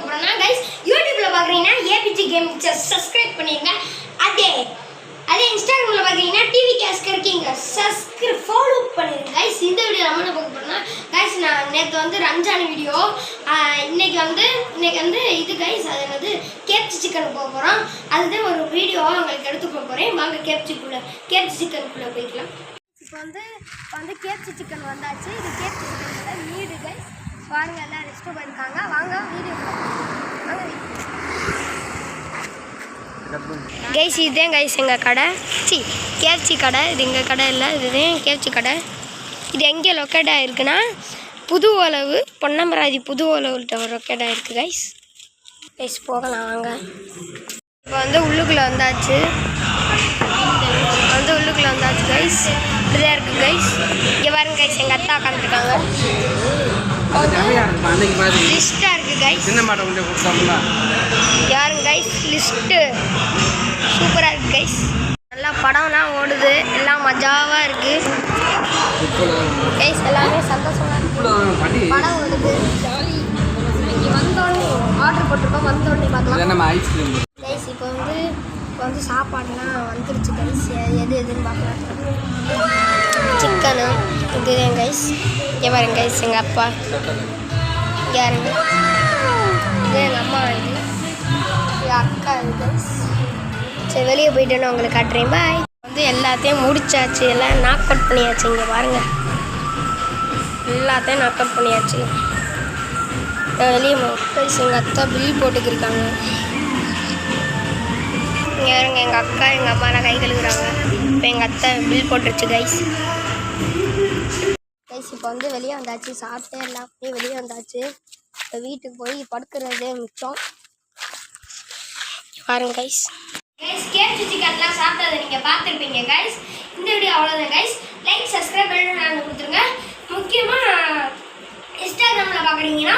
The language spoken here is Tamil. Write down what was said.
போகிறோம்னா கைஸ் யூடியூப்பில் பார்க்குறீங்கன்னா ஏபிஜி கேமிங் சப்ஸ்கிரைப் பண்ணிடுங்க. அதே இன்ஸ்டாகிராமில் பார்க்குறீங்கன்னா டிவி கேஸ்கர் கிங்க ஃபாலோ பண்ணிடுங்க கைஸ். இந்த வீடியோ நம்ம என்ன பார்க்க போகிறோம்னா கைஸ் நான் நேற்று வந்து ரம்ஜான் வீடியோ இன்னைக்கு வந்து இது கைஸ் அது வந்து கேப்சி சிக்கன் போக போகிறோம். அதுதான் ஒரு வீடியோவாக உங்களுக்கு எடுத்து போக போகிறேன். வாங்க கேப்சி சிக்கனுக்குள்ளே போய்க்கலாம். இப்போ வந்து கேப்சி சிக்கன் வந்தாச்சு. இது கேப்சி சிக்கனோட வீடு கைஸ். பாருங்கள் எல்லாம் ரெஸ்ட்டு பண்ணியிருக்காங்க. வாங்க வீடியோ கைஸ். இதுதான் கைஸ் எங்கள் கடை. கேப்சி கடை. இது எங்கள் கடை இல்லை, இதுதான் கேப்சி கடை. இது எங்கே லொக்கேட் ஆகிருக்குன்னா புது உழவு பொன்னமராதி புது உழவுகிட்ட ஒரு லொக்கேட் ஆகிருக்கு கைஸ். போகலாம் வாங்க. இப்போ வந்து உள்ளுக்குள்ளே வந்தாச்சு கைஸ். இப்படிதான் இருக்குது கைஸ். இங்கே பாருங்க கைஸ், எங்கள் அத்தா உட்காந்துருக்காங்க. லிஸ்ட்டாக இருக்குது கைஸ். யாருங்க கைஸ் லிஸ்ட்டு சூப்பராக இருக்குது கைஸ். நல்லா படம்லாம் ஓடுது, எல்லாம் மஜாவாக இருக்குது கைஸ். எல்லாமே சந்தோஷமாக இருக்குது. படம் ஓடுது, ஜாலி. இங்கே வந்தோடனே ஆர்டர் போட்டிருக்கோம், வந்தோடனே பார்க்கலாம் கைஸ். இப்போ வந்து சாப்பாடுலாம் வந்துருச்சு கைஸ். எதுன்னு பார்க்கலாம். சிக்கனு இதுதான் கைஸ். இங்கே பாருங்க கைஸ், எங்கள் அப்பா யாருங்க, இது எங்கள் அம்மா, இது எங்கள் அக்கா, இது கைஸ். சரி வெளியே போயிட்டு நான் உங்களுக்கு காட்டுறேன். பாய். வந்து எல்லாத்தையும் முடிச்சாச்சு, எல்லாம் நாக் அவுட் பண்ணியாச்சு. இங்கே பாருங்கள், எல்லாத்தையும் நாக் அவுட் பண்ணியாச்சு. வெளியே கைஸ் எங்கள் அத்தா பில் போட்டுக்கிருக்காங்க. இங்கே பாருங்க எங்கள் அக்கா எங்கள் அம்மாலாம் கை கழுகுறாங்க. இப்போ எங்கள் அத்தை பில் போட்டுருச்சு கைஸ். இப்போ வந்து வெளியே வந்தாச்சு, சாப்பிட்டு எல்லாம் அப்படியே வெளியே வந்தாச்சு. இப்போ வீட்டுக்கு போய் படுக்கிறதே மிச்சம். பாருங்க கைஸ். கேப்சி சிக்கன்லாம் சாப்பிட்டதை நீங்கள் பார்த்துருப்பீங்க கைஸ். இந்த வீடியோ அவ்வளோதான் கைஸ். லைக் சப்ஸ்கிரைப் பண்ணி கொடுத்துருங்க. முக்கியமாக இன்ஸ்டாகிராமில் பார்க்குறீங்கன்னா